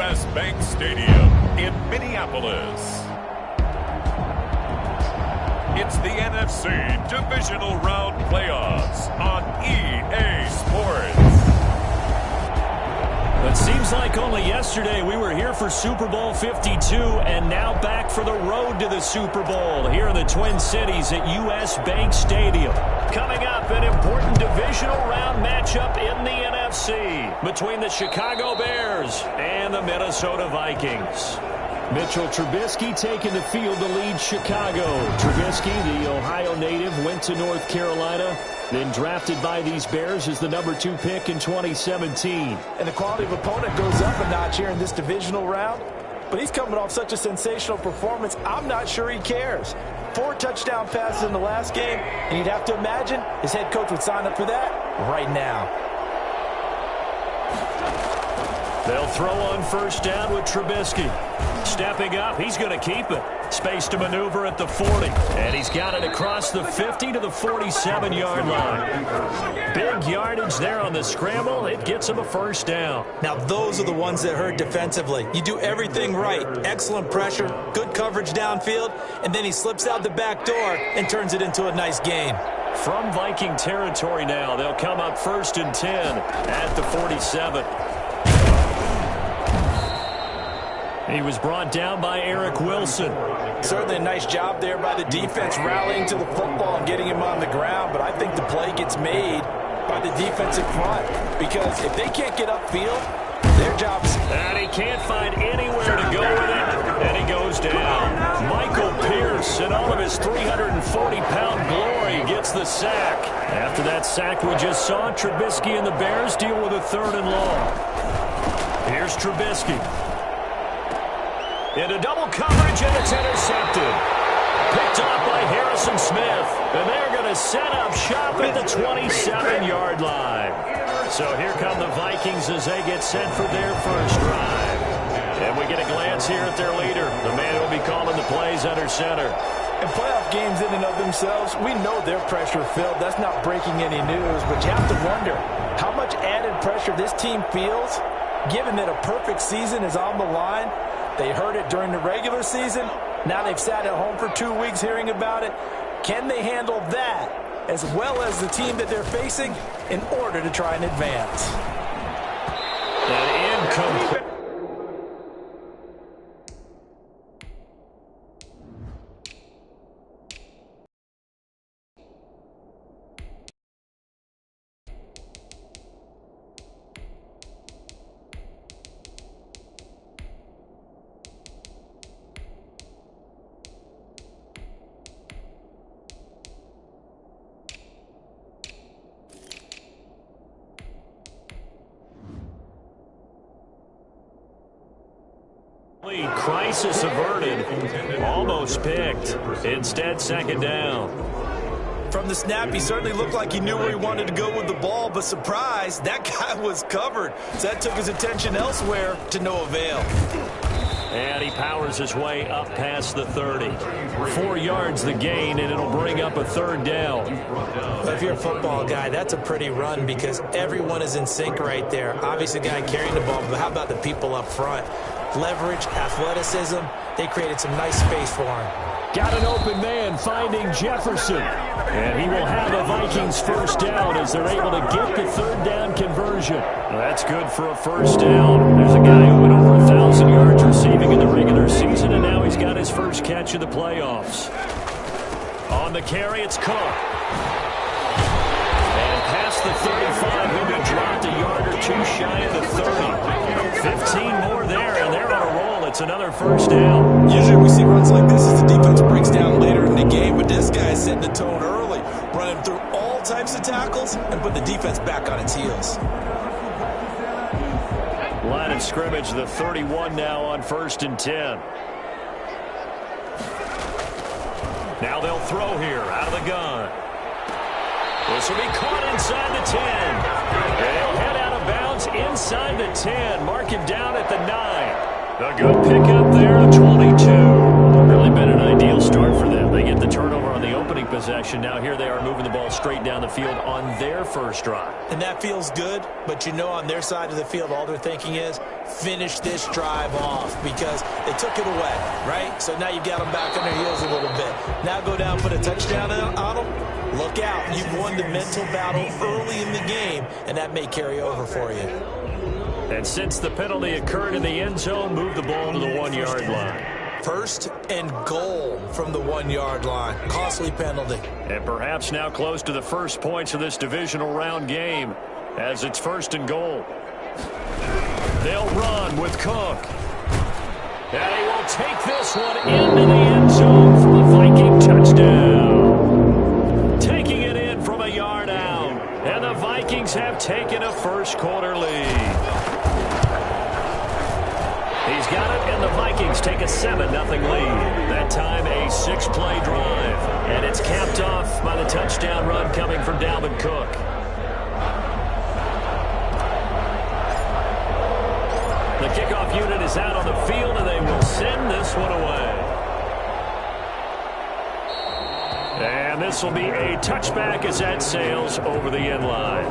U.S. Bank Stadium in Minneapolis. It's the NFC Divisional Round Playoffs on EA Sports. It seems like only yesterday we were here for Super Bowl 52 and now back for the road to the Super Bowl here in the Twin Cities at U.S. Bank Stadium. Coming up, an important divisional round matchup in the NFC between the Chicago Bears and the Minnesota Vikings. Mitchell Trubisky taking the field to lead Chicago. Trubisky, the Ohio native, went to North Carolina, then drafted by these Bears as the #2 pick in 2017. And the quality of opponent goes up a notch here in this divisional round. But he's coming off such a sensational performance, I'm not sure he cares. 4 touchdown passes in the last game, and you'd have to imagine his head coach would sign up for that right now. They'll throw on first down with Trubisky. Stepping up, he's going to keep it. Space to maneuver at the 40. And he's got it across the 50 to the 47-yard line. Big yardage there on the scramble. It gets him a first down. Now, those are the ones that hurt defensively. You do everything right. Excellent pressure, good coverage downfield, and then he slips out the back door and turns it into a nice gain. From Viking territory now, they'll come up 1st and 10 at the 47. He was brought down by Eric Wilson. Certainly a nice job there by the defense rallying to the football and getting him on the ground, but I think the play gets made by the defensive front because if they can't get upfield, their job's... And he can't find anywhere to go with it, and he goes down. Michael Pierce, in all of his 340-pound glory, gets the sack. After that sack we just saw, Trubisky and the Bears deal with a 3rd and long. Here's Trubisky. Into double coverage, and it's intercepted. Picked off by Harrison Smith. And they're going to set up shop at the 27-yard line. So here come the Vikings as they get set for their first drive. And we get a glance here at their leader, the man who will be calling the plays under center. And playoff games in and of themselves, we know they're pressure-filled. That's not breaking any news, but you have to wonder how much added pressure this team feels, given that a perfect season is on the line. They heard it during the regular season. Now they've sat at home for 2 weeks hearing about it. Can they handle that as well as the team that they're facing in order to try and advance? An incomplete. Crisis averted. Almost picked. Instead, 2nd down. From the snap, he certainly looked like he knew where he wanted to go with the ball, but surprise, that guy was covered. So that took his attention elsewhere to no avail. And he powers his way up past the 30. 4 yards the gain, and it'll bring up a 3rd down. If you're a football guy, that's a pretty run because everyone is in sync right there. Obviously, the guy carrying the ball, but how about the people up front? Leverage, athleticism, they created some nice space for him. Got an open man finding Jefferson. And he will have a Vikings first down as they're able to get the 3rd down conversion. That's good for a first down. There's a guy who went over 1,000 yards receiving in the regular season, and now he's got his first catch of the playoffs. On the carry, it's Cook. And past the 35, he'll be dropped a yard or 2 shy of the 30. 15 more there, and they're on a roll. It's another first down. Usually we see runs like this as the defense breaks down later in the game, but this guy is setting the tone early, running through all types of tackles and put the defense back on its heels. Line of scrimmage, the 31 now on 1st and 10. Now they'll throw here out of the gun. This will be caught inside the 10. They'll head out of bounds inside the 10. Mark him down at the 9. A good pickup there, 22. Really been an ideal start for them. They get the turnover on the opening possession. Now here they are moving the ball straight straight down the field on their first drive. And that feels good, but you know on their side of the field, all they're thinking is finish this drive off because they took it away, right? So now you've got them back on their heels a little bit. Now go down, put a touchdown on them. Look out. You've won the mental battle early in the game, and that may carry over for you. And since the penalty occurred in the end zone, move the ball to the 1-yard line. First and goal from the 1-yard line. Costly penalty. And perhaps now close to the first points of this divisional round game as it's first and goal. They'll run with Cook. And he will take this one into the end zone for the Viking touchdown. Taking it in from a yard out. And the Vikings have taken a first quarter lead. He's got it, and the Vikings take a 7-0 lead. That time a 6-play drive. And it's capped off by the touchdown run coming from Dalvin Cook. The kickoff unit is out on the field, and they will send this one away. And this will be a touchback as that sails over the end line.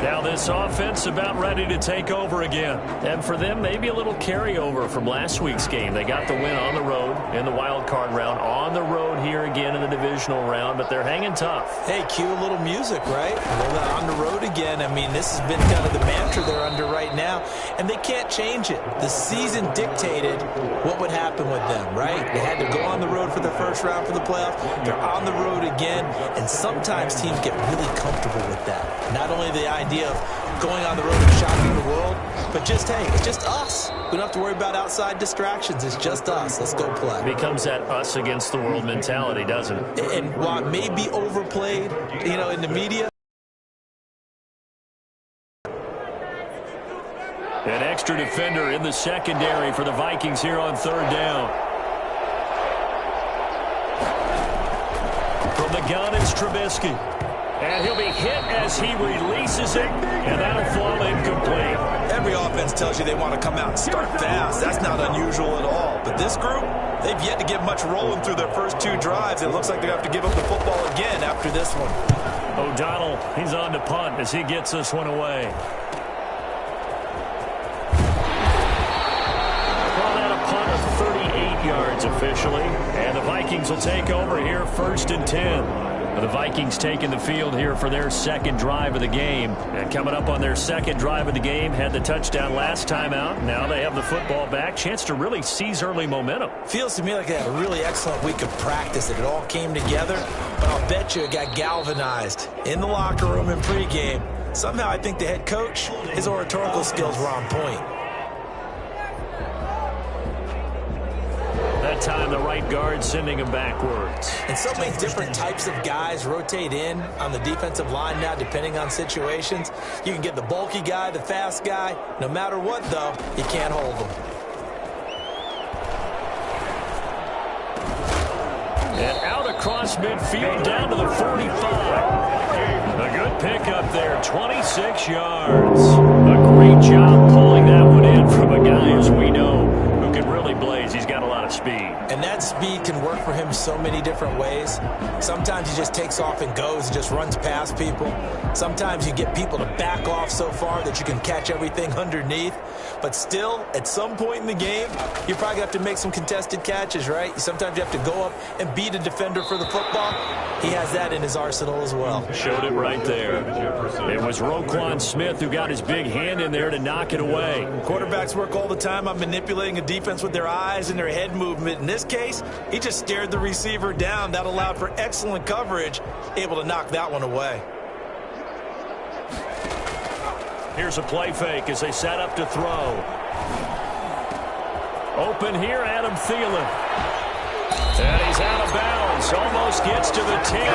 Now this offense about ready to take over again. And for them, maybe a little carryover from last week's game. They got the win on the road in the wild card round. On the road here again in the divisional round, but they're hanging tough. Hey, cue a little music, right? Well, on the road again. I mean, this has been kind of the mantra they're under right now, and they can't change it. The season dictated what would happen with them, right? They had to go on the road for the first round for the playoffs. They're on the road again, and sometimes teams get really comfortable with that. Not only the idea of going on the road and shocking the world, but just, hey, it's just us. We don't have to worry about outside distractions. It's just us. Let's go play. It becomes that us against the world mentality, doesn't it? And while it may be overplayed, you know, in the media. An extra defender in the secondary for the Vikings here on third down. From the gun, it's Trubisky. And he'll be hit as he releases it, and that'll fall incomplete. Every offense tells you they want to come out and start fast. That's not unusual at all. But this group, they've yet to get much rolling through their first 2 drives. It looks like they're going to have to give up the football again after this one. O'Donnell, he's on to punt as he gets this one away. Well, that a punt of 38 yards officially. And the Vikings will take over here first and 10. The Vikings taking the field here for their second drive of the game. And coming up on their second drive of the game, had the touchdown last time out. Now they have the football back. Chance to really seize early momentum. Feels to me like they had a really excellent week of practice. It all came together. But I'll bet you it got galvanized in the locker room in pregame. Somehow I think the head coach, his oratorical skills were on point. That time the right guard sending him backwards. And so many different types of guys rotate in on the defensive line now depending on situations. You can get the bulky guy, the fast guy. No matter what, though, you can't hold them. And out across midfield down to the 45. A good pickup there, 26 yards. A great job pulling that one in from a guy, as we know, who can really blaze. He's got a lot of speed. And that speed can work for him so many different ways. Sometimes he just takes off and goes and just runs past people. Sometimes you get people to back off so far that you can catch everything underneath. But still, at some point in the game, you probably have to make some contested catches, right? Sometimes you have to go up and beat a defender for the football. He has that in his arsenal as well. Showed it right there. It was Roquan Smith who got his big hand in there to knock it away. Quarterbacks work all the time on manipulating a defense with their eyes and their head movement. In this case, he just stared the receiver down. That allowed for excellent coverage, able to knock that one away. Here's a play fake as they set up to throw. Open here, Adam Thielen. And he's out of bounds. Almost gets to the 10.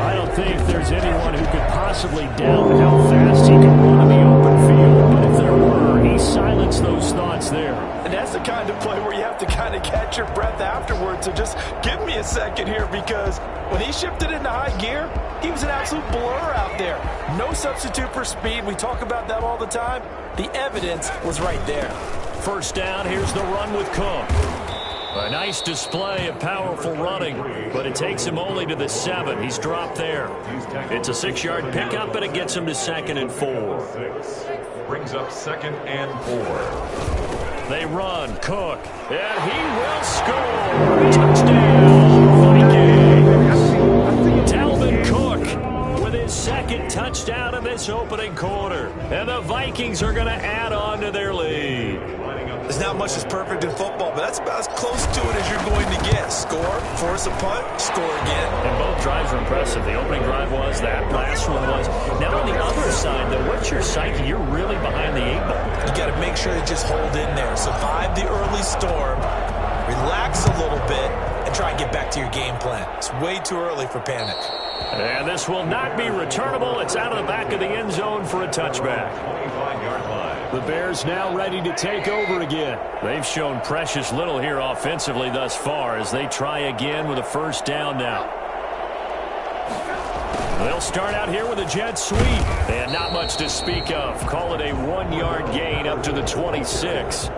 I don't think there's anyone who could possibly doubt how fast he can run in the open field. But if there were, he silenced those thoughts there. And that's the kind of play where you have to kind of catch your breath afterwards. So just give me a second here, because when he shifted into high gear, he was an absolute blur out there. No substitute for speed. We talk about that all the time. The evidence was right there. First down, here's the run with Cook. A Nice display of powerful running, but it takes him only to the 7. He's dropped there. It's a 6-yard pickup, and it gets him to 2nd and 4. Brings up 2nd and 4. They run. Cook. And he will score. Touchdown, Vikings. Dalvin Cook with his 2nd touchdown of this opening quarter. And the Vikings are going to add on to their lead. There's not much that's perfect in football, but that's about as close to it as you're going to get. Score, force a punt, score again. And both drives were impressive. The opening drive was, that last one was. Now on the other side, though, what's your psyche? You're really behind the 8 ball. You got to make sure to just hold in there. Survive the early storm, relax a little bit, and try and get back to your game plan. It's way too early for panic. And this will not be returnable. It's out of the back of the end zone for a touchback. 25-yard line. The Bears now ready to take over again. They've shown precious little here offensively thus far as they try again with a 1st down now. They'll start out here with a jet sweep. And not much to speak of. Call it a 1-yard gain up to the 26.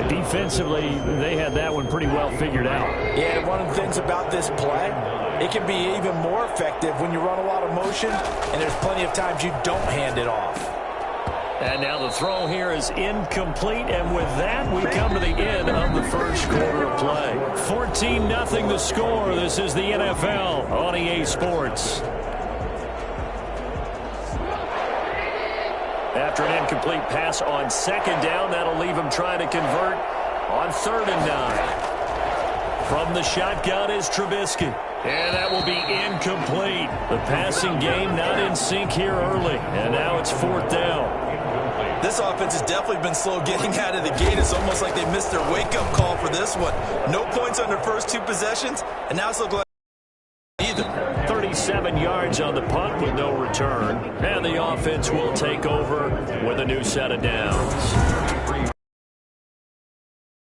Defensively, they had that one pretty well figured out. Yeah, one of the things about this play, it can be even more effective when you run a lot of motion, and there's plenty of times you don't hand it off. And now the throw here is incomplete, and with that, we come to the end of the 1st quarter of play. 14-0 the score. This is the NFL on EA Sports. After an incomplete pass on 2nd down, that'll leave him trying to convert on 3rd and 9. From the shotgun is Trubisky. And that will be incomplete. The passing game not in sync here early. And now it's 4th down. This offense has definitely been slow getting out of the gate. It's almost like they missed their wake-up call for this one. No points on their first 2 possessions, and now it's looking like either. 37 yards on the punt with no return. And the offense will take over with a new set of downs.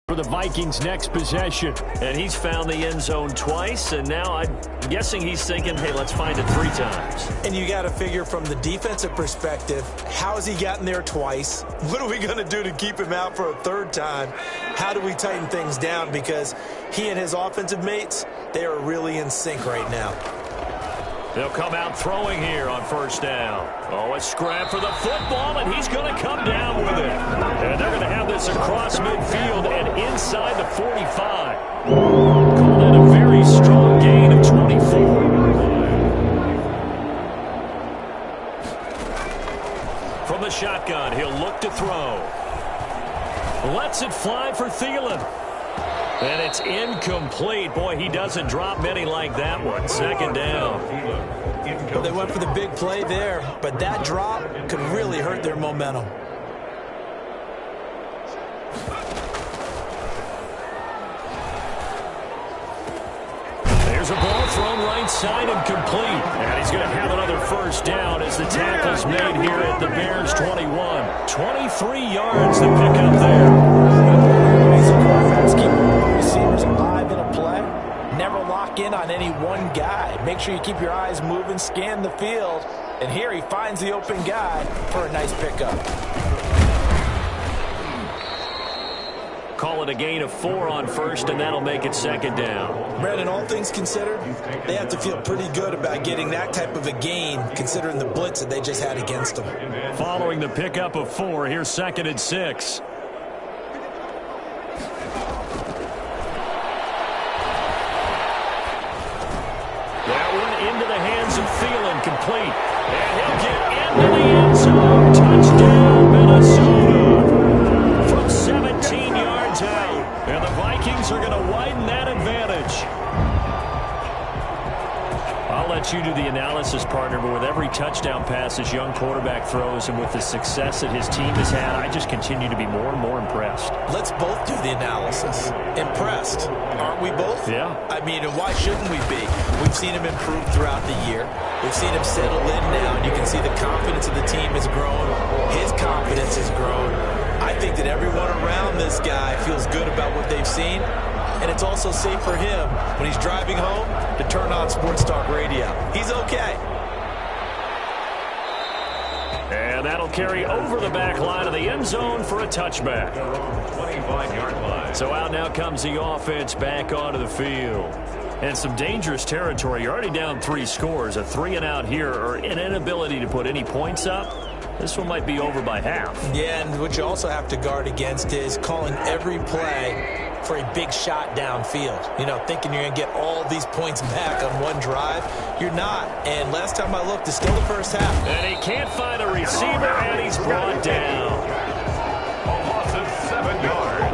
For the Vikings' next possession. And he's found the end zone twice, and now I'm guessing he's thinking, hey, let's find it 3 times. And you got to figure from the defensive perspective, how has he gotten there twice? What are we going to do to keep him out for a 3rd time? How do we tighten things down? Because he and his offensive mates, they are really in sync right now. They'll come out throwing here on 1st down. Oh, a scrap for the football, and he's going to come down with it. And they're going to have this across midfield and inside the 45. Call that a very strong gain of 24. From the shotgun, he'll look to throw. Lets it fly for Thielen. And it's incomplete. Boy, he doesn't drop many like that one. 2nd down. Well, they went for the big play there, but that drop could really hurt their momentum. There's a ball thrown right side and complete. And he's going to have another 1st down as the tackle's made here at the Bears 21. 23 yards to pick up there. Receivers alive in a play. Never lock in on any one guy. Make sure you keep your eyes moving, scan the field. And here he finds the open guy for a nice pickup. Call it a gain of 4 on 1st, and that'll make it 2nd down. Brandon, all things considered, they have to feel pretty good about getting that type of a gain, considering the blitz that they just had against them. Following the pickup of 4, here's 2nd and 6. That one into the hands of Thielen, complete. And he'll get into the end zone. Touchdown, Minnesota. From 17 yards out. And the Vikings are going to widen that advantage. I'll let you do the analysis, partner, but with every touchdown pass this young quarterback throws and with the success that his team has had, I just continue to be more and more impressed. Let's both do the analysis. Impressed. Aren't we both? Yeah. I mean, and why shouldn't we be? We've seen him improve throughout the year. We've seen him settle in now, and you can see the confidence of the team has grown. His confidence has grown. I think that everyone around this guy feels good about what they've seen. And it's also safe for him when he's driving home to turn on Sports Talk Radio. He's okay. And that'll carry over the back line of the end zone for a touchback. 25-yard line. So out now comes the offense back onto the field. And some dangerous territory. You're already down 3 scores. A 3-and-out here, or an inability to put any points up. This one might be over by half. Yeah, and what you also have to guard against is calling every play for a big shot downfield. You know, thinking you're going to get all these points back on one drive. You're not. And last time I looked, it's still the first half. And he can't find a receiver, and he's brought down. A loss of 7 yards.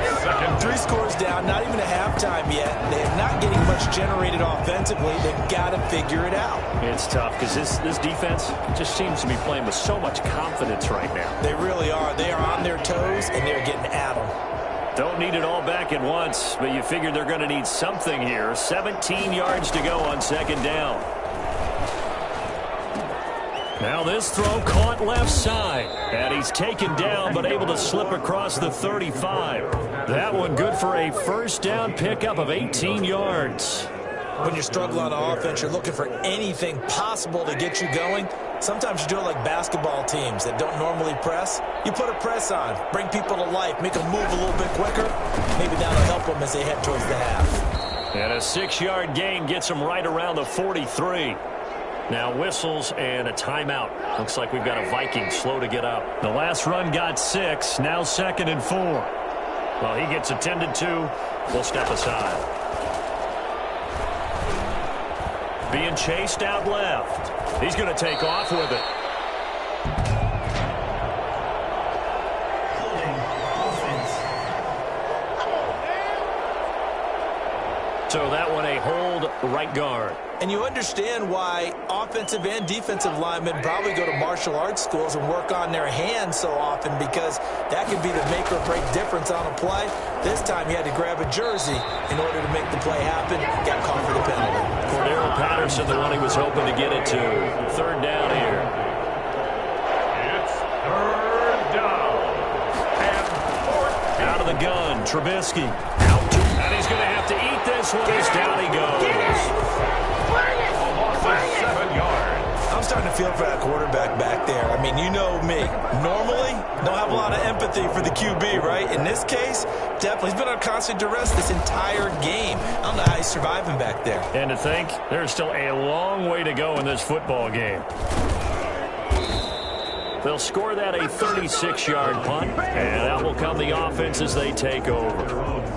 It's second. 3 scores down, not even a halftime yet. They're not getting much generated offensively. They've got to figure it out. It's tough because this defense just seems to be playing with so much confidence right now. They really are. They are on their toes, and they're getting at them. Don't need it all back at once, but you figure they're going to need something here. 17 yards to go on second down. Now this throw caught left side. And he's taken down, but able to slip across the 35. That one good for a first down pickup of 18 yards. When you're struggling on offense, you're looking for anything possible to get you going. Sometimes you do it like basketball teams that don't normally press. You put a press on, bring people to life, make them move a little bit quicker. Maybe that'll help them as they head towards the half. And a 6-yard gain gets them right around the 43. Now whistles and a timeout. Looks like we've got a Vikings slow to get up. The last run got 6, now 2nd and 4. Well, he gets attended to. We'll step aside. Being chased out left. He's going to take off with it. So that one a hold right guard. And you understand why offensive and defensive linemen probably go to martial arts schools and work on their hands so often, because that could be the make or break difference on a play. This time he had to grab a jersey in order to make the play happen. Got caught for the penalty. Cordero Patterson, the one he was hoping to get it to. 3rd down here. It's 3rd down. And 4th. Out of the gun, Trubisky. Out. And he's going to have to eat this one as down he goes. A loss of 7 yards. I'm starting to feel for that quarterback back there. I mean, you know me. Normally, don't have a lot of empathy for the QB, right? In this case, definitely. He's been on constant duress this entire game. I don't know how he's surviving back there. And to think, there's still a long way to go in this football game. They'll score that a 36-yard punt, and out will come the offense as they take over.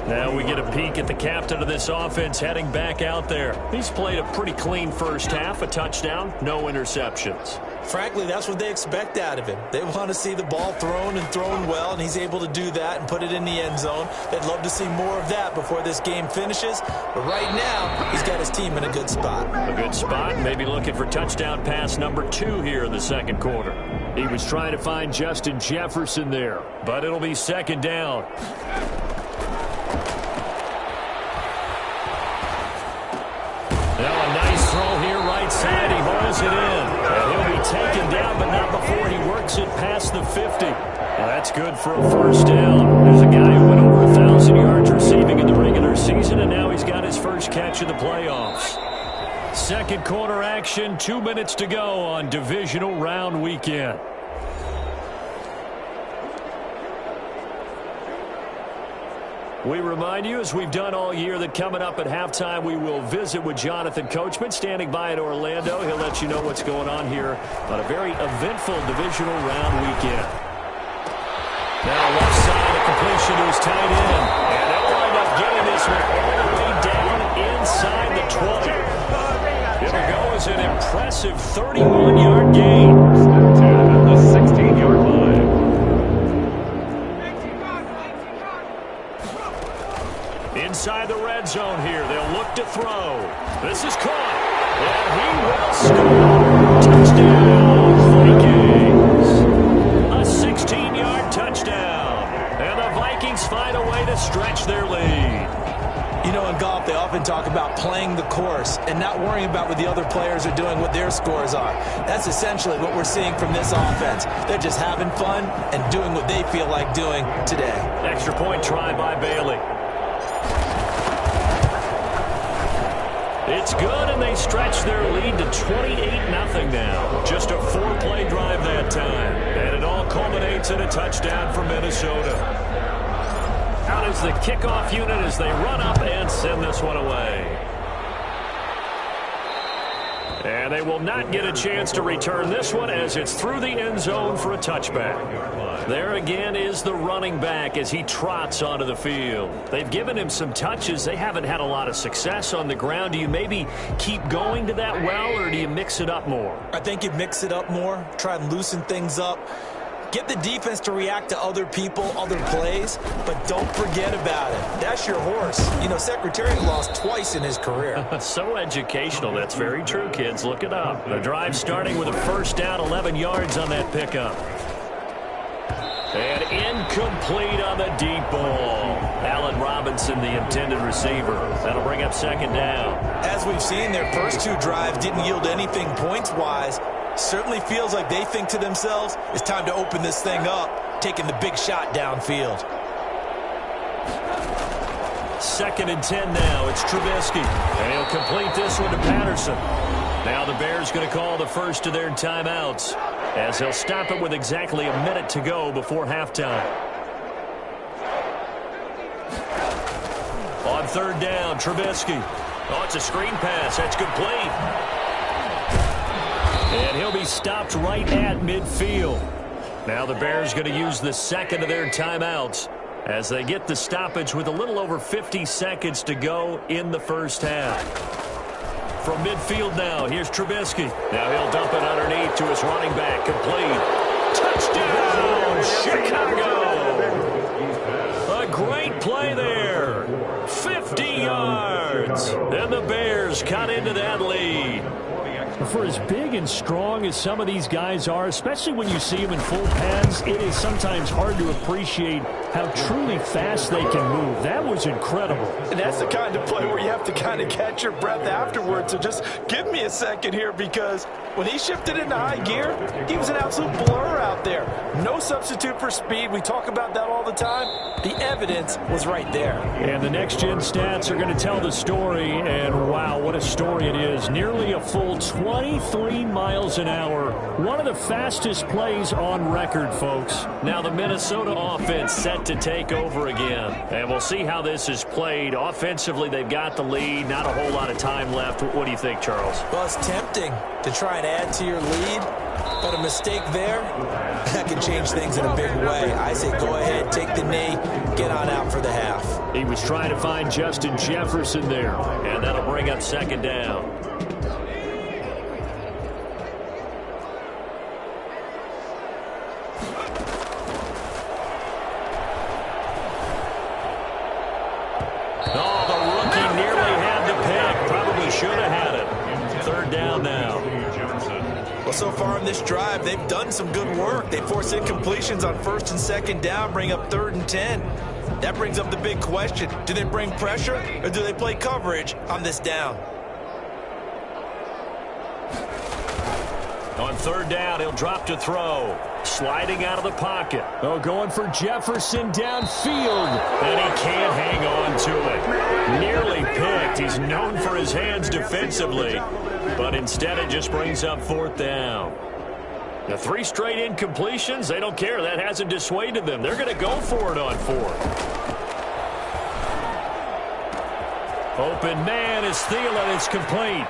Now we get a peek at the captain of this offense heading back out there. He's played a pretty clean first half, a touchdown, no interceptions. Frankly, that's what they expect out of him. They want to see the ball thrown and thrown well, and he's able to do that and put it in the end zone. They'd love to see more of that before this game finishes. But right now, he's got his team in a good spot. A good spot, maybe looking for touchdown pass number 2 here in the second quarter. He was trying to find Justin Jefferson there, but it'll be 2nd down. Now a nice throw here right side. He hauls it in. And he'll be taken down, but not before he works it past the 50. Well, that's good for a first down. There's a guy who went over 1,000 yards receiving in the regular season, and now he's got his first catch of the playoffs. Second quarter action, 2 minutes to go on Divisional Round Weekend. We remind you, as we've done all year, that coming up at halftime, we will visit with Jonathan Coachman, standing by at Orlando. He'll let you know what's going on here on a very eventful Divisional Round Weekend. Now left side, a completion to his tight end. And they'll wind up getting this one all the way down inside the 20. It'll go as an impressive 31-yard gain. At the 16-yard line. Inside the red zone here, they'll look to throw. This is caught, and he will score. Touchdown, Vikings. A 16-yard touchdown. And the Vikings find a way to stretch their lead. You know, in golf, they often talk about playing the course and not worrying about what the other players are doing, what their scores are. That's essentially what we're seeing from this offense. They're just having fun and doing what they feel like doing today. Extra point try by Bailey. It's good, And they stretch their lead to 28-0 now. Just a 4-play drive that time. And it all culminates in a touchdown for Minnesota. Out is the kickoff unit as they run up and send this one away. And they will not get a chance to return this one as it's through the end zone for a touchback. There again is the running back as he trots onto the field. They've given him some touches. They haven't had a lot of success on the ground. Do you maybe keep going to that well, or do you mix it up more? I think you mix it up more, try and loosen things up. Get the defense to react to other people, other plays, but don't forget about it. That's your horse. You know, Secretariat lost twice in his career. So educational. That's very true, kids. Look it up. The drive starting with a first down, 11 yards on that pickup. And incomplete on the deep ball. Allen Robinson, the intended receiver. That'll bring up second down. As we've seen, their first two drives didn't yield anything points-wise. Certainly feels like they think to themselves, it's time to open this thing up, taking the big shot downfield. 2nd and 10 now. It's Trubisky. And he'll complete this one to Patterson. Now the Bears going to call the first of their timeouts as he'll stop it with exactly a minute to go before halftime. On 3rd down, Trubisky. Oh, it's a screen pass. That's complete. And he'll be stopped right at midfield. Now the Bears going to use the second of their timeouts as they get the stoppage with a little over 50 seconds to go in the first half. From midfield now, here's Trubisky. Now he'll dump it underneath to his running back. Complete. Touchdown, Chicago. A great play there. 50 yards. And the Bears cut into that lead. For as big and strong as some of these guys are, especially when you see them in full pads, it is sometimes hard to appreciate how truly fast they can move. That was incredible. And that's the kind of play where you have to kind of catch your breath afterwards. So just give me a second here, because when he shifted into high gear, he was an absolute blur out there. No substitute for speed. We talk about that all the time. The evidence was right there. And the next-gen stats are going to tell the story, and wow, what a story it is. Nearly a full 23 miles an hour. One of the fastest plays on record, folks. Now the Minnesota offense set to take over again. And we'll see how this is played. Offensively, they've got the lead. Not a whole lot of time left. What do you think, Charles? Well, it's tempting to try and add to your lead, but a mistake there, that can change things in a big way. I say go ahead, take the knee, get on out for the half. He was trying to find Justin Jefferson there, and that'll bring up second down. Oh, the rookie nearly had the pick. Probably should have had it. 3rd down now. Well, so far in this drive, they've done some good work. They force incompletions on 1st and 2nd down, bring up 3rd and 10. That brings up the big question. Do they bring pressure, or do they play coverage on this down? On 3rd down, he'll drop to throw. Sliding out of the pocket. Oh, going for Jefferson downfield. And he can't hang on to it. Nearly picked. He's known for his hands defensively. But instead, it just brings up 4th down. The 3 straight incompletions, they don't care. That hasn't dissuaded them. They're going to go for it on 4th. Open man is Thielen. It's complete.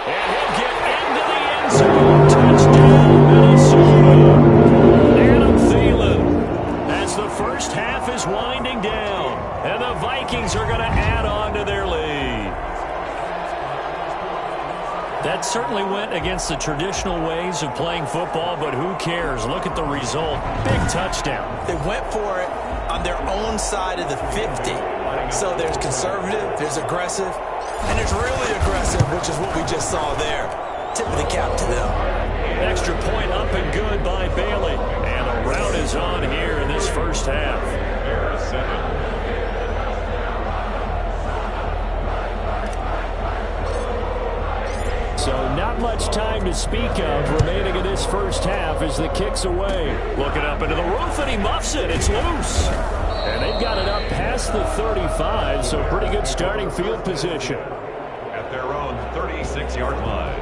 And he'll get into the end zone. Touchdown, Minnesota. Adam Thielen, as the first half is winding down, and the Vikings are going to add on to their lead. That certainly went against the traditional ways of playing football, but who cares? Look at the result. Big touchdown. They went for it on their own side of the 50. So there's conservative, there's aggressive, and there's really aggressive, which is what we just saw there. Tip of the cap to them. Extra point up and good by Bailey. And the rout is on here in this first half. So not much time time to speak of remaining in this first half as the kick's away. Looking up into the roof, and he muffs it. It's loose. And they've got it up past the 35, so pretty good starting field position. At their own 36-yard line.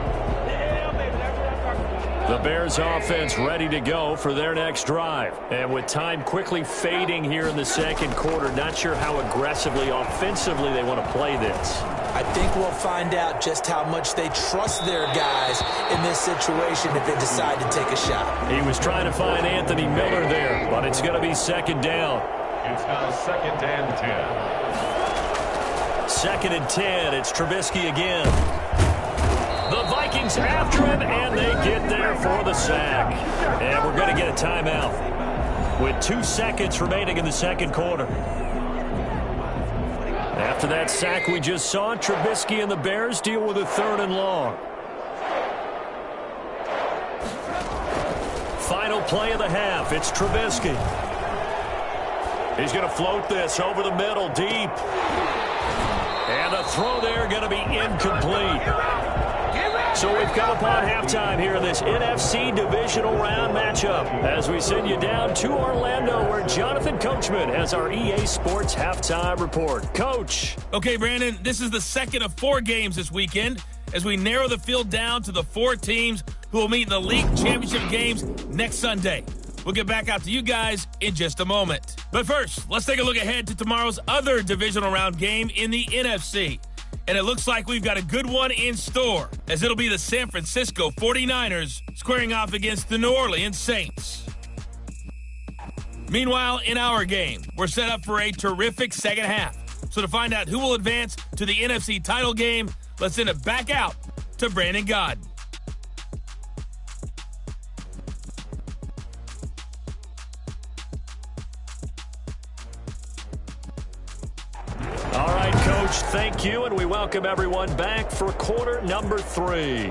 The Bears offense ready to go for their next drive. And with time quickly fading here in the second quarter, not sure how aggressively, offensively they want to play this. I think we'll find out just how much they trust their guys in this situation if they decide to take a shot. He was trying to find Anthony Miller there, but it's going to be second down. It's now 2nd and 10. 2nd and 10. It's Trubisky again. The Vikings after him, and they get there for the sack. And we're going to get a timeout with 2 seconds remaining in the second quarter. After that sack we just saw, Trubisky and the Bears deal with a 3rd and long. Final play of the half. It's Trubisky. He's going to float this over the middle, deep. And the throw there going to be incomplete. So we've come upon halftime here in this NFC Divisional Round matchup as we send you down to Orlando where Jonathan Coachman has our EA Sports Halftime Report. Coach. Okay, Brandon, this is the second of 4 games this weekend as we narrow the field down to the 4 teams who will meet in the league championship games next Sunday. We'll get back out to you guys in just a moment. But first, let's take a look ahead to tomorrow's other Divisional Round game in the NFC. And it looks like we've got a good one in store, as it'll be the San Francisco 49ers squaring off against the New Orleans Saints. Meanwhile, in our game, we're set up for a terrific second half. So to find out who will advance to the NFC title game, let's send it back out to Brandon Gadd. All right, Coach, thank you, and we welcome everyone back for quarter number 3.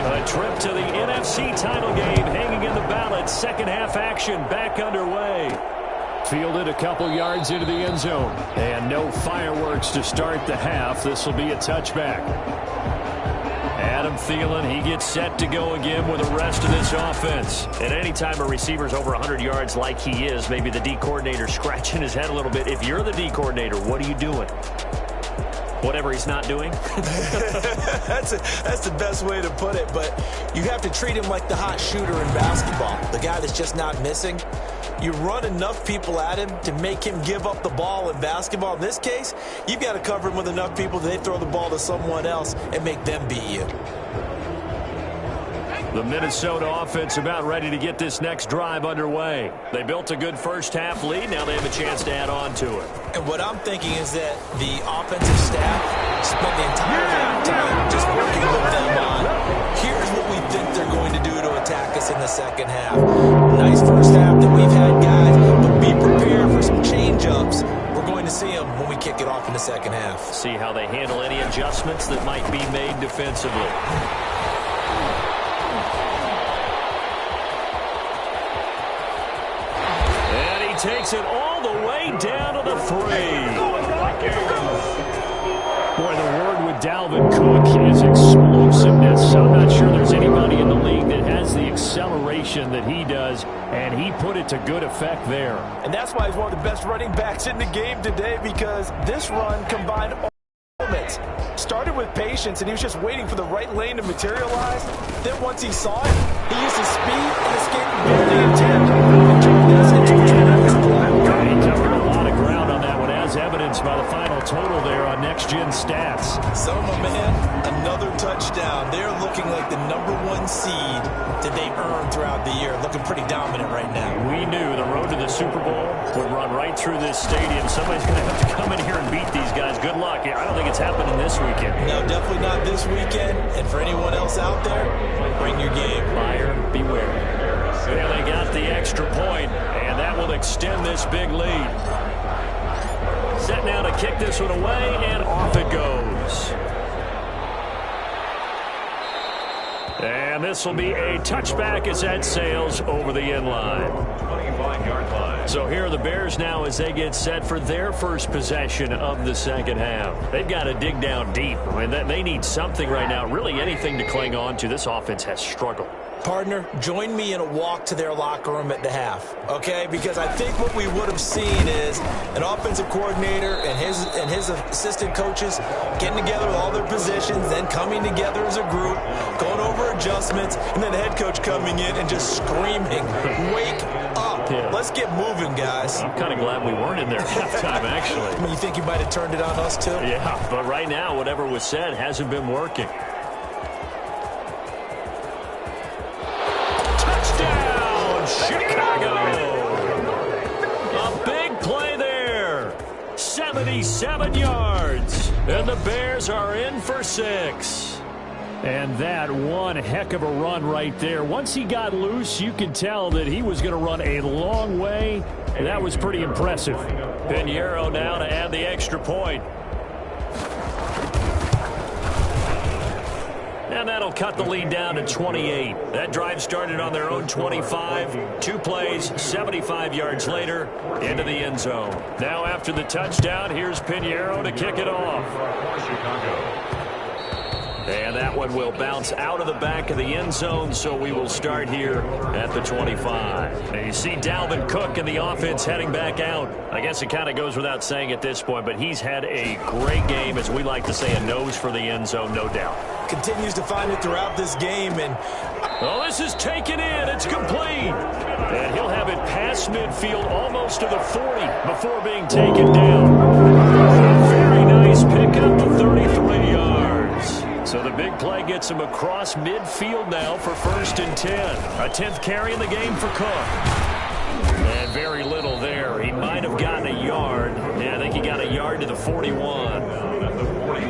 A trip to the NFC title game hanging in the balance. Second half action back underway. Fielded a couple yards into the end zone. And no fireworks to start the half. This will be a touchback. Adam Thielen, he gets set to go again with the rest of this offense. And anytime a receiver's over 100 yards like he is, maybe the D coordinator scratching his head a little bit. If you're the D coordinator, what are you doing? Whatever he's not doing? That's the best way to put it, but you have to treat him like the hot shooter in basketball, the guy that's just not missing. You run enough people at him to make him give up the ball in basketball. In this case, you've got to cover him with enough people that they throw the ball to someone else and make them beat you. The Minnesota offense about ready to get this next drive underway. They built a good first half lead. Now they have a chance to add on to it. And what I'm thinking is that the offensive staff spent the entire halftime just working with them on, here's what we think they're going to do to attack us in the second half. Nice first half that we've had, guys, but be prepared for some change-ups. We're going to see them when we kick it off in the second half. See how they handle any adjustments that might be made defensively. Takes it all the way down to the 3. Boy, the word with Dalvin Cook is explosiveness. I'm not sure there's anybody in the league that has the acceleration that he does, and he put it to good effect there. And that's why he's one of the best running backs in the game today, because this run combined all elements. Started with patience, and he was just waiting for the right lane to materialize. Then once he saw it, he used his speed and escapability intent and turned this into a tremendous play. He covered a lot of ground on that one, as evidenced by the final total there on Next Gen Stats. So, my man, another touchdown. They're looking like the #1 seed that they earned throughout the year. Looking pretty dominant right now. We knew the road to the Super Bowl would run right through this stadium. Somebody's going to have to come in here and beat these guys. Good luck. I don't think it's happening this weekend. No, definitely not this weekend. And for anyone else out there, bring your game. Buyer beware. Well, they got the extra point, and that will extend this big lead. Set now to kick this one away, and off it goes. And this will be a touchback as that sails over the end line. 25-yard line. So here are the Bears now as they get set for their first possession of the second half. They've got to dig down deep. I mean, they need something right now, really anything to cling on to. This offense has struggled. Partner, join me in a walk to their locker room at the half, okay? Because I think what we would have seen is an offensive coordinator and his assistant coaches getting together with all their positions, then coming together as a group, going over adjustments, and then the head coach coming in and just screaming, "Wake up. Yeah. Let's get moving, guys." I'm kind of glad we weren't in there at halftime, actually. I mean, you think you might have turned it on us, too? Yeah, but right now, whatever was said hasn't been working. Chicago! A big play there. 77 yards. And the Bears are in for 6. And that one heck of a run right there. Once he got loose, you could tell that he was going to run a long way. And that was pretty impressive. Pinheiro now to add the extra point. And that'll cut the lead down to 28. That drive started on their own 25. 2 plays, 75 yards later, into the end zone. Now after the touchdown, here's Pinheiro to kick it off. And that one will bounce out of the back of the end zone, so we will start here at the 25. Now you see Dalvin Cook and the offense heading back out. I guess it kind of goes without saying at this point, but he's had a great game, as we like to say, a nose for the end zone, no doubt. Continues to find it throughout this game, and oh, this is taken in. It's complete. And he'll have it past midfield almost to the 40 before being taken down. A very nice pickup of 33 yards. So the big play gets him across midfield now for 1st and 10. A 10th carry in the game for Cook. And very little there. He might have gotten a yard. Yeah, I think he got a yard to the 41.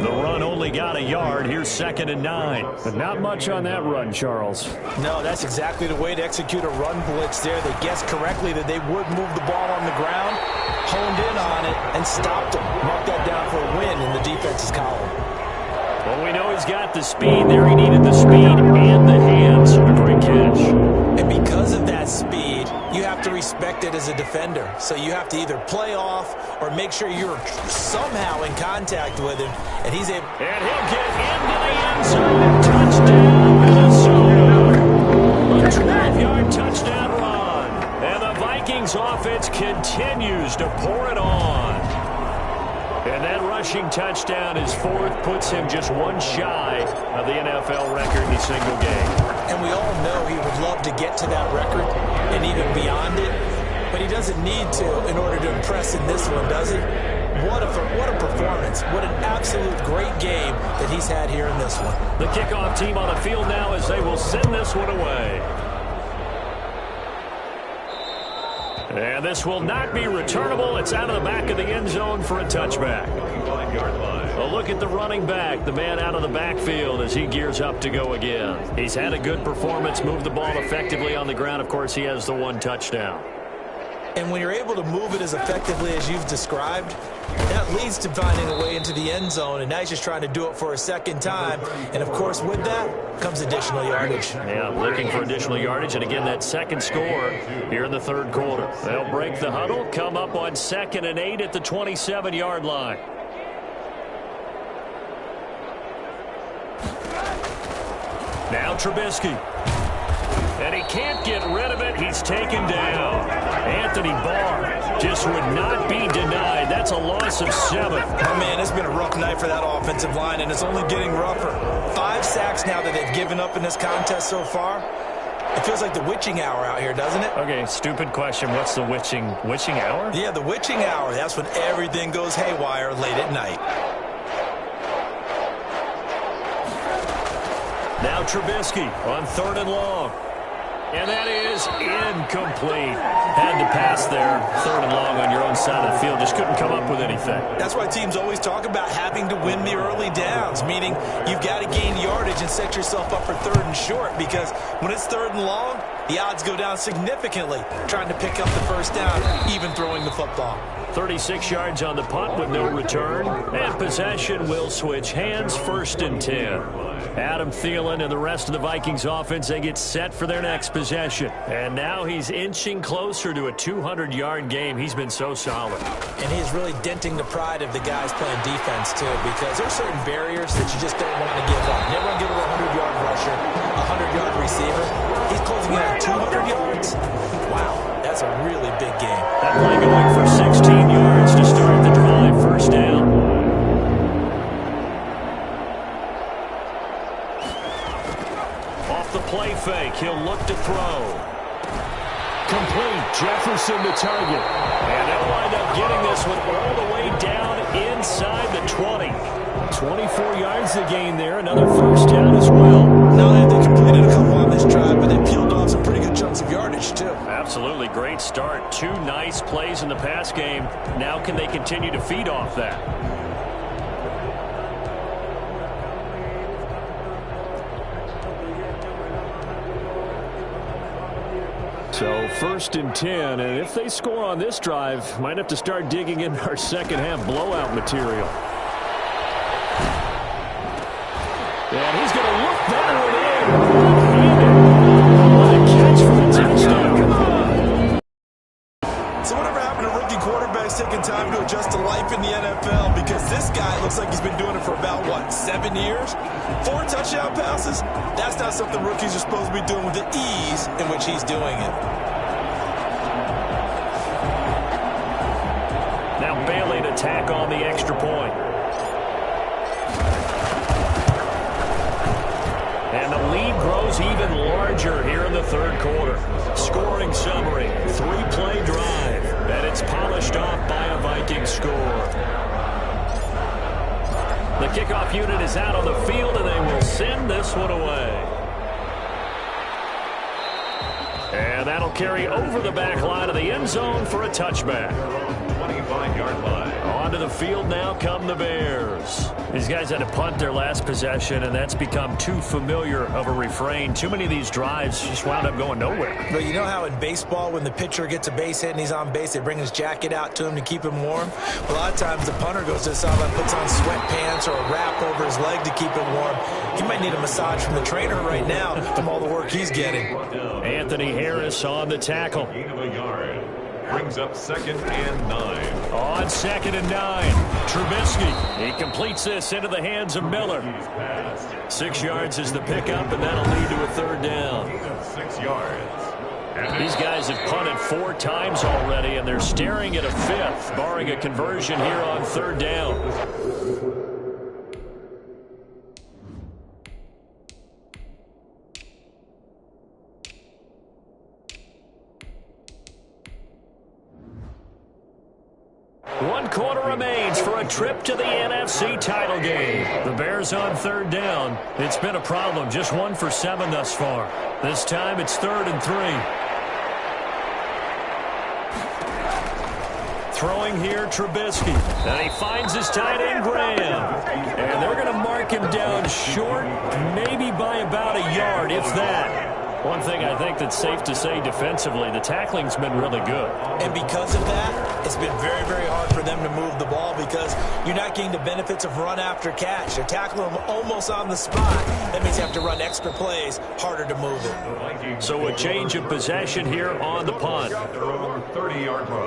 The run only got a yard. Here's 2nd and 9. But not much on that run, Charles. no, that's exactly the way to execute a run blitz there. They guessed correctly that they would move the ball on the ground, honed in on it, and stopped him. Marked that down for a win in the defense's column. Well, we know he's got the speed there. He needed the speed and the hands. A great catch. And because of that speed, you have to respect it as a defender. So you have to either play off or make sure you're somehow in contact with him. And he's able. And he'll get into the end zone. Touchdown, Minnesota. A 12-yard touchdown run. And the Vikings offense continues to pour it on. And that rushing touchdown, his 4th, puts him just one shy of the NFL record in a single game. And we all know he would love to get to that record and even beyond it. But he doesn't need to in order to impress in this one, does he? What a performance. What an absolute great game that he's had here in this one. The kickoff team on the field now as they will send this one away. And this will not be returnable. It's out of the back of the end zone for a touchback. A look at the running back, the man out of the backfield as he gears up to go again. He's had a good performance, moved the ball effectively on the ground. Of course, he has the 1 touchdown. And when you're able to move it as effectively as you've described, that leads to finding a way into the end zone, and now he's just trying to do it for a 2nd time. And, of course, with that comes additional yardage. Yeah, looking for additional yardage, and again, that 2nd score here in the 3rd quarter. They'll break the huddle, come up on 2nd and 8 at the 27-yard line. Now Trubisky. And he can't get rid of it. He's taken down. Anthony Barr just would not be denied. That's a loss of 7. Oh, man, it's been a rough night for that offensive line, and it's only getting rougher. 5 sacks now that they've given up in this contest so far. It feels like the witching hour out here, doesn't it? Okay, stupid question. What's the witching hour? Yeah, the witching hour. That's when everything goes haywire late at night. Now Trubisky on 3rd and long. And that is incomplete. Had to pass there. 3rd and long on your own side of the field. Just couldn't come up with anything. That's why teams always talk about having to win the early downs, meaning you've got to gain yardage and set yourself up for 3rd and short, because when it's 3rd and long, the odds go down significantly trying to pick up the 1st down, even throwing the football. 36 yards on the punt with no return. And possession will switch hands. 1st and 10. Adam Thielen and the rest of the Vikings offense, they get set for their next possession. And now he's inching closer to a 200-yard game. He's been so solid. And he's really denting the pride of the guys playing defense, too, because there's certain barriers that you just don't want to give up. Never give him a 100-yard rusher, a 100-yard receiver. He's closing in on 200 yards. Wow, that's a really big game. That play going for 16 yards to start the drive. First down. The play fake. He'll look to throw. Complete. Jefferson to target. And they'll wind up getting this one all the way down inside the 20. 24 yards to gain there. Another first down as well. Not only have they completed a couple on this drive, but they peeled off some pretty good chunks of yardage, too. Absolutely. Great start. 2 nice plays in the pass game. Now can they continue to feed off that? So 1st and 10, and if they score on this drive, might have to start digging in our second half blowout material. And he's going to look that one in. What a catch for the touchdown. So whatever happened to rookie quarterbacks taking time to adjust to life in the NFL? Because this guy looks like he's been doing it for about, 7 years? 4 touchdown passes? That's not something rookies are supposed to be doing with the ease in which he's doing it. Now Bailey to tack on the extra point. And the lead grows even larger here in the 3rd quarter. Scoring summary, 3-play drive, and it's polished off by a Viking score. The kickoff unit is out on the field, and they will send this one away. And that'll carry over the back line of the end zone for a touchback. 25-yard line. Onto the field now come the Bears. These guys had to punt their last possession, and that's become too familiar of a refrain. Too many of these drives just wound up going nowhere. But you know how in baseball, when the pitcher gets a base hit and he's on base, they bring his jacket out to him to keep him warm? A lot of times the punter goes to the sideline, puts on sweatpants or a wrap over his leg to keep him warm. He might need a massage from the trainer right now from all the work he's getting. Anthony Harris on the tackle. Gain of a yard. Brings up 2nd and 9. On 2nd and 9, Trubisky. He completes this into the hands of Miller. 6 yards is the pickup, and that'll lead to a 3rd down. 6 yards. These guys have punted 4 times already, and they're staring at a 5th, barring a conversion here on 3rd down. One quarter remains for a trip to the NFC title game. The Bears on 3rd down. It's been a problem. Just 1 for 7 thus far. This time it's 3rd and 3. Throwing here, Trubisky. And he finds his tight end, Graham. And they're going to mark him down short, maybe by about a yard, if that. One thing I think that's safe to say defensively, the tackling's been really good. And because of that, it's been very, very hard for them to move the ball because you're not getting the benefits of run after catch. They're tackling them almost on the spot. That means you have to run extra plays, harder to move it. So a change of possession here on the punt.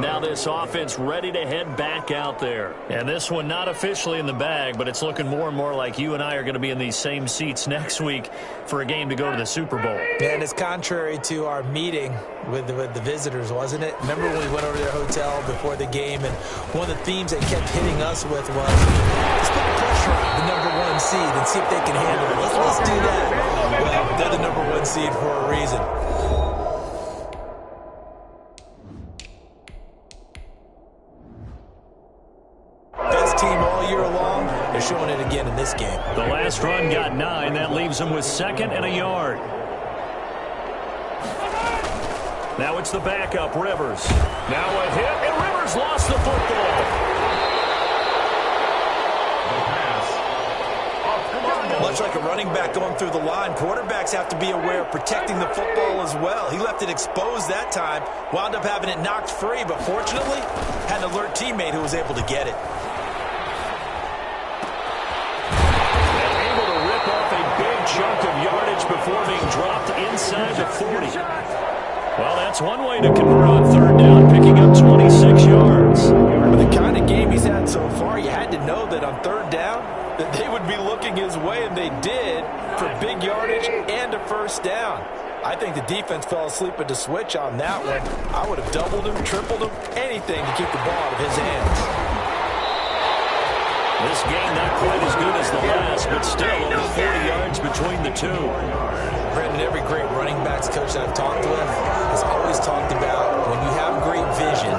Now this offense ready to head back out there. And this one not officially in the bag, but it's looking more and more like you and I are going to be in these same seats next week for a game to go to the Super Bowl. And it's contrary to our meeting with the visitors, wasn't it? Remember when we went over to their hotel before the game, and one of the themes they kept hitting us with was, let's put pressure on the #1 seed and see if they can handle it. Let's do that. Well, they're the #1 seed for a reason. Best team all year long. They're showing it again in this game. The last run got 9. That leaves them with 2nd and a yard. Now it's the backup, Rivers. Now a hit, and Rivers lost the football. Much like a running back going through the line, quarterbacks have to be aware of protecting the football as well. He left it exposed that time, wound up having it knocked free, but fortunately, had an alert teammate who was able to get it. And able to rip off a big before being dropped inside the 40. Well, that's one way to convert on third down, picking up 26 yards. With the kind of game he's had so far, you had to know that on third down that they would be looking his way, and they did, for big yardage and a first down. I think the defense fell asleep at the switch on that one. I would have doubled him, tripled him, anything to keep the ball out of his hands. This game not quite as good as the last, but still over 40 yards between the two. Brendan, every great running backs coach I've talked with has always talked about when you have great vision,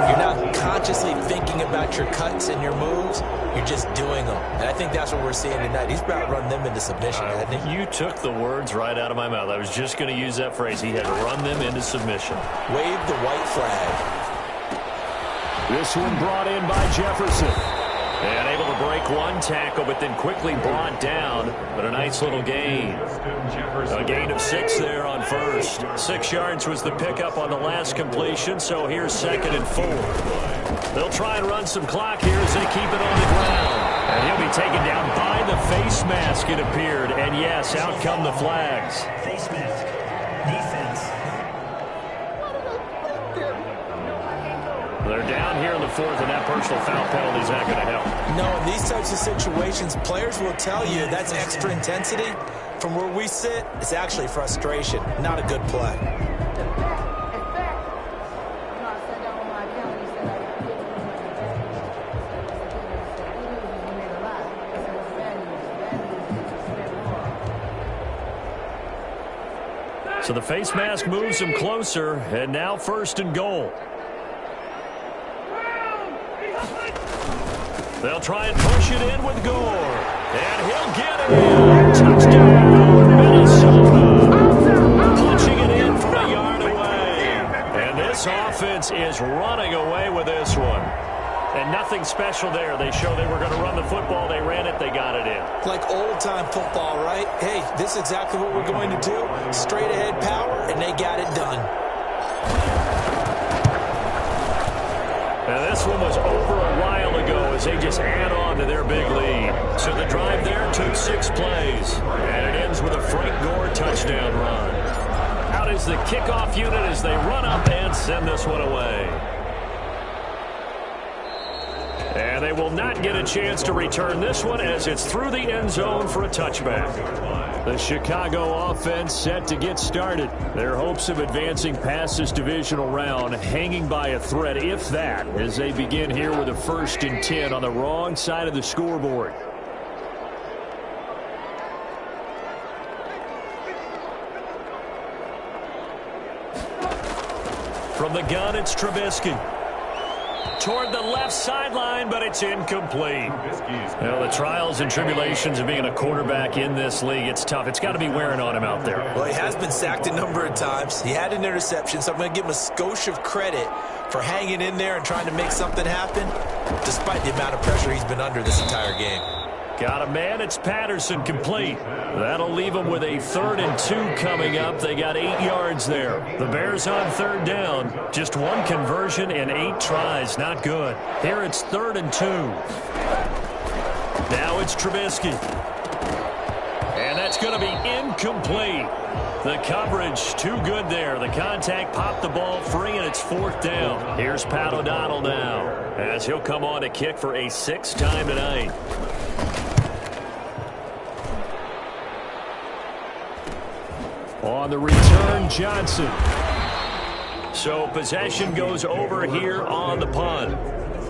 you're not consciously thinking about your cuts and your moves, you're just doing them. And I think that's what we're seeing tonight. He's about to run them into submission, hasn't he? You took the words right out of my mouth. I was just going to use that phrase. He had run them into submission. Wave the white flag. This one brought in by Jefferson. And able to break one tackle, but then quickly brought down. But a nice little gain. A gain of 6 there on first. 6 yards was the pickup on the last completion, so here's 2nd and 4. They'll try and run some clock here as they keep it on the ground. And he'll be taken down by the face mask, it appeared. And yes, out come the flags. Face mask. Defense. They're down here in the 4th, and that personal foul penalty is not going to help. No, in these types of situations, players will tell you that's extra intensity. From where we sit, it's actually frustration, not a good play. So the face mask moves him closer, and now 1st and goal. They'll try and push it in with Gore. And he'll get it in. Touchdown, Minnesota. Punching it in from a yard away. And this offense is running away with this one. And nothing special there. They show they were going to run the football. They ran it. They got it in. Like old-time football, right? Hey, this is exactly what we're going to do. Straight-ahead power, and they got it done. And this one was over a while ago as they just add on to their big lead. So the drive there took 6 plays. And it ends with a Frank Gore touchdown run. Out is the kickoff unit as they run up and send this one away. And they will not get a chance to return this one as it's through the end zone for a touchback. The Chicago offense set to get started. Their hopes of advancing past this divisional round hanging by a thread, if that, as they begin here with a 1st and 10 on the wrong side of the scoreboard. From the gun, it's Trubisky. Toward the left sideline, but it's incomplete. Well, the trials and tribulations of being a quarterback in this league, it's tough. It's got to be wearing on him out there. Well, he has been sacked a number of times. He had an interception, so I'm going to give him a skosh of credit for hanging in there and trying to make something happen, despite the amount of pressure he's been under this entire game. Got a man. It's Patterson, complete. That'll leave them with a 3rd and 2 coming up. They got 8 yards there. The Bears on 3rd down. Just 1 conversion and 8 tries. Not good. Here it's 3rd and 2. Now it's Trubisky. And that's going to be incomplete. The coverage too good there. The contact popped the ball free, and it's 4th down. Here's Pat O'Donnell now as he'll come on to kick for a 6th time tonight. On the return, Johnson. So possession goes over here on the punt.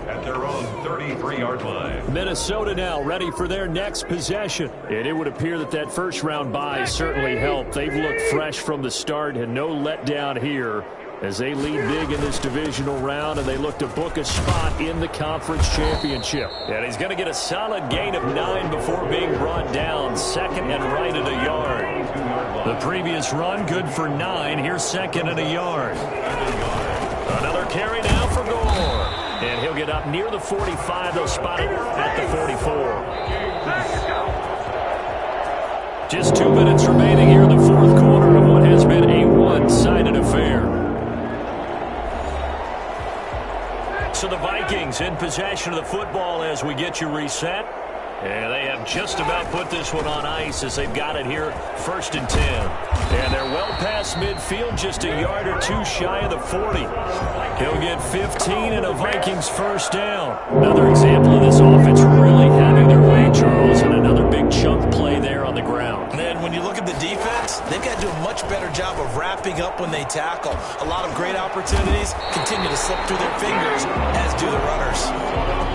At their own 33-yard line. Minnesota now ready for their next possession. And it would appear that that first-round bye certainly helped. They've looked fresh from the start and no letdown here as they lead big in this divisional round, and they look to book a spot in the conference championship. And he's going to get a solid gain of 9 before being brought down. 2nd and right at a yard. The previous run good for 9. Here's 2nd and a yard. Another carry now for Gore. And he'll get up near the 45. They'll spot it at the 44. Just 2 minutes remaining here in the 4th quarter of what has been a one-sided affair. So the Vikings in possession of the football as we get you reset. And they have just about put this one on ice as they've got it here, 1st and 10. And they're well past midfield, just a yard or two shy of the 40. He'll get 15 and a Vikings first down. Another example of this offense really having their way, Charles, and another big chunk play there on the ground. And then when you look at the defense, they've got to do a much better job of wrapping up when they tackle. A lot of great opportunities continue to slip through their fingers, as do the runners.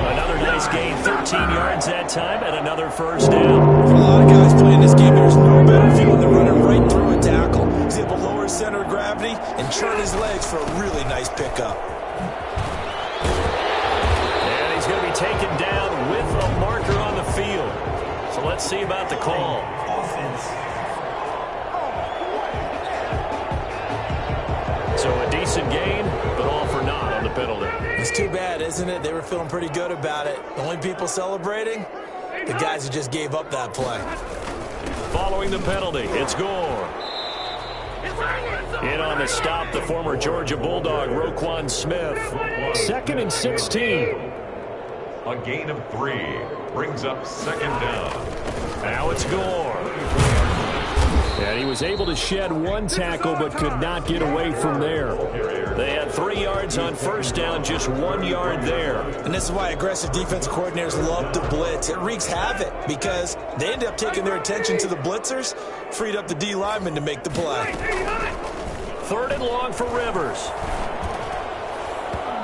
Another nice gain, 13 yards that time, and another first down. For a lot of guys playing this game, there's no better feeling than running right through a tackle. He's able to lower his center of gravity and churn his legs for a really nice pickup. And he's going to be taken down with a marker on the field. So let's see about the call. Offense. So a decent gain, but all for naught on the penalty. It's too bad, isn't it? They were feeling pretty good about it. The only people celebrating, the guys who just gave up that play. Following the penalty, it's Gore. In on the stop, the former Georgia Bulldog, Roquan Smith. 2nd and 16. A gain of 3 brings up 2nd down. Now it's Gore. And he was able to shed one tackle but could not get away from there. They had 3 yards on first down, just 1 yard there. And this is why aggressive defense coordinators love to blitz. It wreaks havoc because they end up taking their attention to the blitzers, freed up the D lineman to make the play. 3rd and long for Rivers.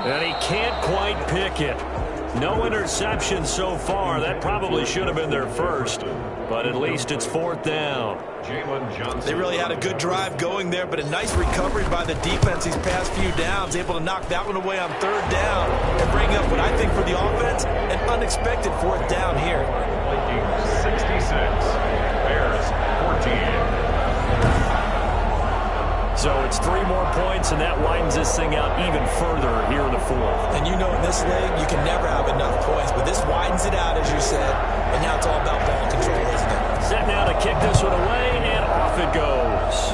And he can't quite pick it. No interception so far. That probably should have been their first, but at least it's 4th down. They really had a good drive going there, but a nice recovery by the defense these past few downs, able to knock that one away on 3rd down and bring up what I think for the offense, an unexpected 4th down here. Vikings 66, Bears 14. So it's 3 more points, and that widens this thing out even further here in the 4th. And you know in this league, you can never have enough points, but this widens it out, as you said, and now it's all about ball control, isn't it? Set now to kick this one away, and off it goes.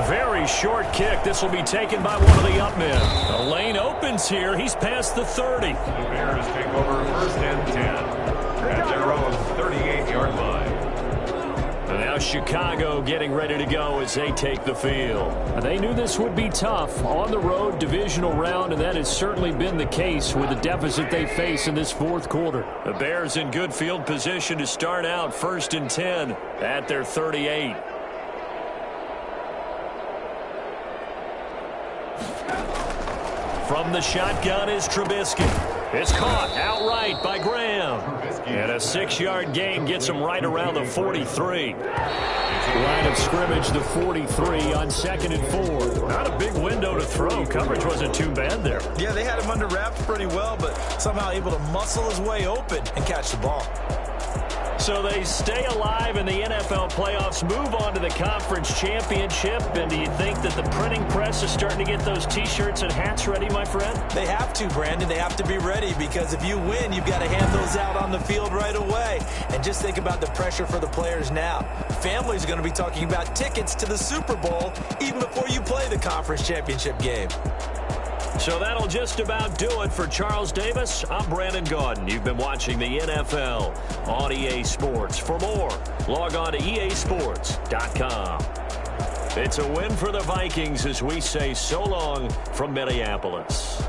Very short kick. This will be taken by one of the up men. The lane opens here. He's past the 30. The Bears take over 1st and 10 at their own 38-yard line. And now Chicago getting ready to go as they take the field. They knew this would be tough on the road, divisional round, and that has certainly been the case with the deficit they face in this 4th quarter. The Bears in good field position to start out 1st and 10 at their 38. From the shotgun is Trubisky. It's caught outright by Graham. And a 6-yard gain gets him right around the 43. Line of scrimmage, the 43 on 2nd and 4. Not a big window to throw. Coverage wasn't too bad there. Yeah, they had him under wraps pretty well, but somehow able to muscle his way open and catch the ball. So they stay alive in the NFL playoffs, move on to the conference championship. And do you think that the printing press is starting to get those T-shirts and hats ready, my friend? They have to, Brandon. They have to be ready because if you win, you've got to hand those out on the field right away. And just think about the pressure for the players now. Families are going to be talking about tickets to the Super Bowl even before you play the conference championship game. So that'll just about do it for Charles Davis. I'm Brandon Gaudin. You've been watching the NFL on EA Sports. For more, log on to easports.com. It's a win for the Vikings as we say so long from Minneapolis.